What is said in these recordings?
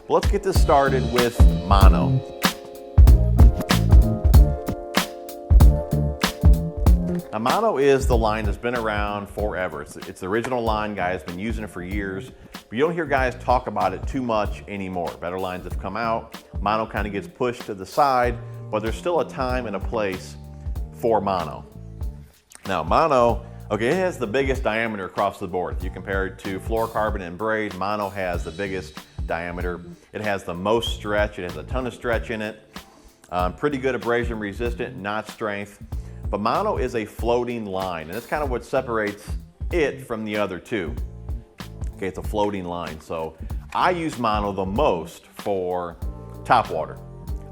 But let's get this started with mono. Now, mono is the line that's been around forever. It's the original line, guys, been using it for years, but you don't hear guys talk about it too much anymore. Better lines have come out, mono kind of gets pushed to the side, but there's still a time and a place for mono. Now, mono, okay, it has the biggest diameter across the board. If you compare it to fluorocarbon and braid, mono has the biggest diameter. It has the most stretch, it has a ton of stretch in it. Pretty good abrasion resistant, not strength. But mono is a floating line, and that's kind of what separates it from the other two. Okay, it's a floating line. So I use mono the most for topwater.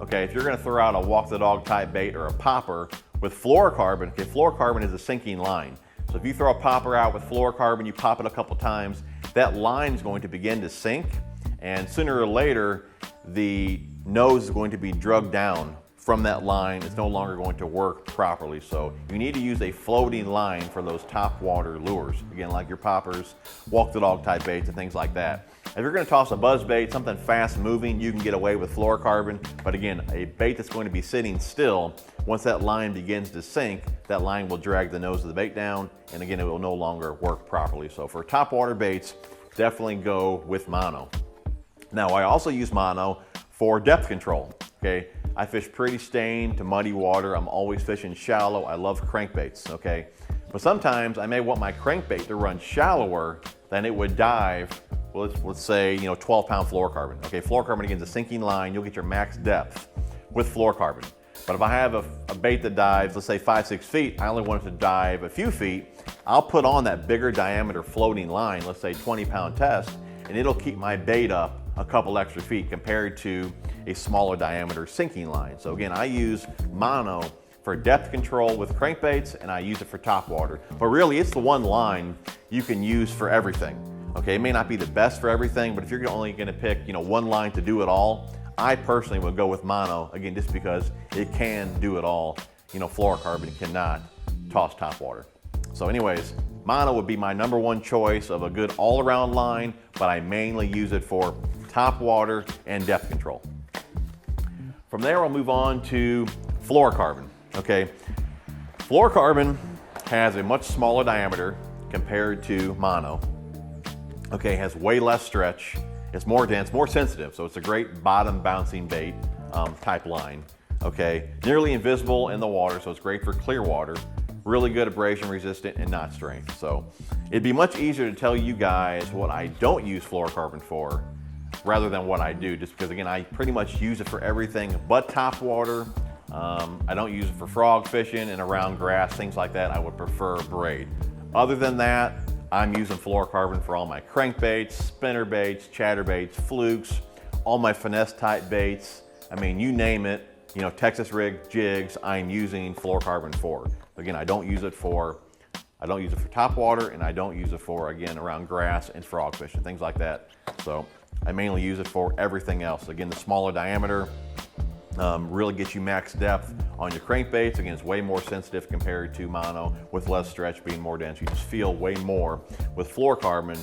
Okay, if you're gonna throw out a walk the dog type bait or a popper with fluorocarbon, okay, fluorocarbon is a sinking line. So if you throw a popper out with fluorocarbon, you pop it a couple times, that line is going to begin to sink, and sooner or later, the nose is going to be drugged down from that line. It's no longer going to work properly. So you need to use a floating line for those top water lures. Again, like your poppers, walk the dog type baits and things like that. If you're gonna toss a buzz bait, something fast moving, you can get away with fluorocarbon. But again, a bait that's going to be sitting still, once that line begins to sink, that line will drag the nose of the bait down, and again, it will no longer work properly. So for top water baits, definitely go with mono. Now, I also use mono for depth control, okay? I fish pretty stained to muddy water. I'm always fishing shallow. I love crankbaits, okay? But sometimes I may want my crankbait to run shallower than it would dive, well, let's say, 12-pound fluorocarbon. Okay, fluorocarbon, again, is a sinking line. You'll get your max depth with fluorocarbon. But if I have a bait that dives, let's say 5-6 feet, I only want it to dive a few feet, I'll put on that bigger diameter floating line, let's say 20-pound test, and it'll keep my bait up a couple extra feet compared to a smaller diameter sinking line. So again, I use mono for depth control with crankbaits, and I use it for topwater. But really, it's the one line you can use for everything. Okay, it may not be the best for everything, but if you're only gonna pick one line to do it all, I personally would go with mono, again, just because it can do it all. Fluorocarbon cannot toss topwater. So anyways, mono would be my #1 choice of a good all-around line, but I mainly use it for topwater and depth control. From there, we'll move on to fluorocarbon, okay? Fluorocarbon has a much smaller diameter compared to mono, okay? It has way less stretch, it's more dense, more sensitive, so it's a great bottom bouncing bait type line, okay? Nearly invisible in the water, so it's great for clear water. Really good abrasion resistant and not strength. So it'd be much easier to tell you guys what I don't use fluorocarbon for rather than what I do, just because again, I pretty much use it for everything but topwater. I don't use it for frog fishing and around grass, things like that. I would prefer braid. Other than that, I'm using fluorocarbon for all my crankbaits, spinner baits, chatterbaits, flukes, all my finesse type baits. I mean, you name it, Texas rig, jigs, I'm using fluorocarbon for. Again, I don't use it for topwater, and I don't use it for, again, around grass and frog fishing, things like that. So I mainly use it for everything else. Again, the smaller diameter really gets you max depth on your crankbaits. Again, it's way more sensitive compared to mono, with less stretch, being more dense. You just feel way more with fluorocarbon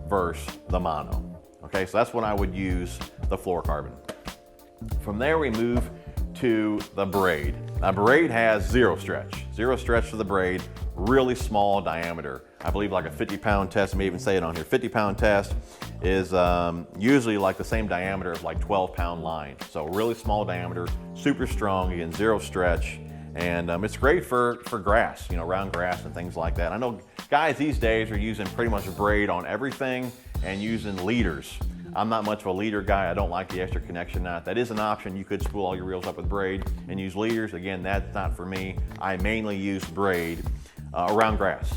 versus the mono. Okay, so that's when I would use the fluorocarbon. From there, we move to the braid. Now, braid has zero stretch for the braid, really small diameter. I believe like a 50-pound test, I may even say it on here, 50-pound test is usually like the same diameter as like 12-pound line. So really small diameter, super strong, again, zero stretch. And it's great for grass, around grass and things like that. I know guys these days are using pretty much braid on everything and using leaders. I'm not much of a leader guy. I don't like the extra connection knot. That is an option. You could spool all your reels up with braid and use leaders. Again, that's not for me. I mainly use braid around grass.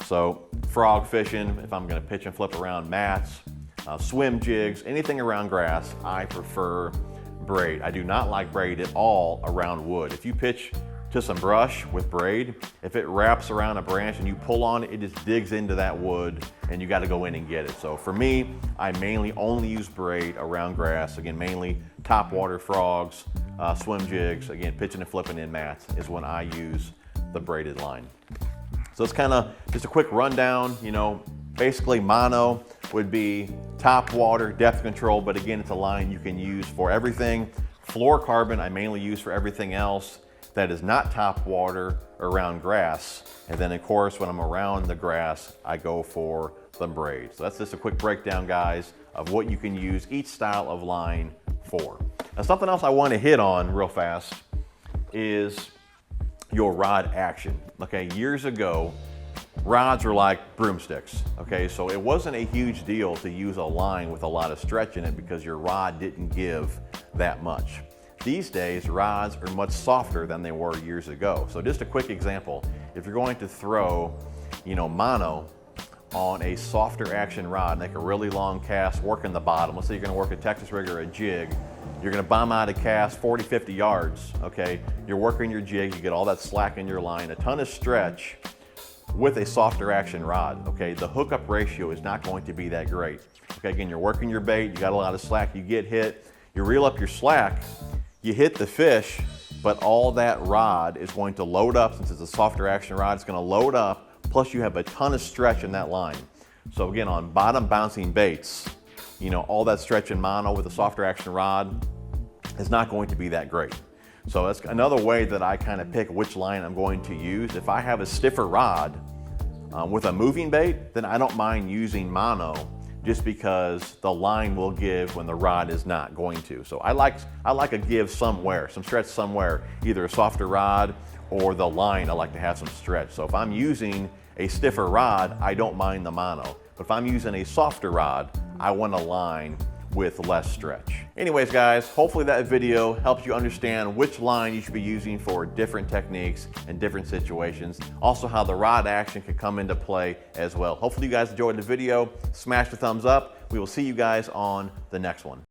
So frog fishing, if I'm gonna pitch and flip around mats, swim jigs, anything around grass, I prefer braid. I do not like braid at all around wood. If you pitch to some brush with braid, if it wraps around a branch and you pull on it, it just digs into that wood and you got to go in and get it. So for me, I mainly only use braid around grass. Again, mainly topwater frogs, swim jigs, again, pitching and flipping in mats is when I use the braided line. So it's kind of just a quick rundown, Basically, mono would be top water, depth control, but again, it's a line you can use for everything. Fluorocarbon, I mainly use for everything else that is not top water around grass. And then of course, when I'm around the grass, I go for the braid. So that's just a quick breakdown, guys, of what you can use each style of line for. Now, something else I want to hit on real fast is your rod action. Okay, years ago, rods were like broomsticks. Okay, so it wasn't a huge deal to use a line with a lot of stretch in it because your rod didn't give that much. These days, rods are much softer than they were years ago. So just a quick example, if you're going to throw, mono on a softer action rod, make a really long cast, working the bottom. Let's say you're gonna work a Texas rig or a jig. You're gonna bomb out a cast 40, 50 yards, okay? You're working your jig, you get all that slack in your line, a ton of stretch with a softer action rod, okay? The hookup ratio is not going to be that great. Okay, again, you're working your bait, you got a lot of slack, you get hit, you reel up your slack, you hit the fish, but all that rod is going to load up. Since it's a softer action rod, it's gonna load up, plus you have a ton of stretch in that line. So again, on bottom bouncing baits, all that stretch in mono with a softer action rod is not going to be that great. So that's another way that I kind of pick which line I'm going to use. If I have a stiffer rod with a moving bait, then I don't mind using mono just because the line will give when the rod is not going to. So I like a give somewhere, some stretch somewhere, either a softer rod or the line. I like to have some stretch. So if I'm using a stiffer rod, I don't mind the mono. But if I'm using a softer rod, I want a line with less stretch. Anyways, guys, hopefully that video helps you understand which line you should be using for different techniques and different situations. Also, how the rod action can come into play as well. Hopefully you guys enjoyed the video. Smash the thumbs up. We will see you guys on the next one.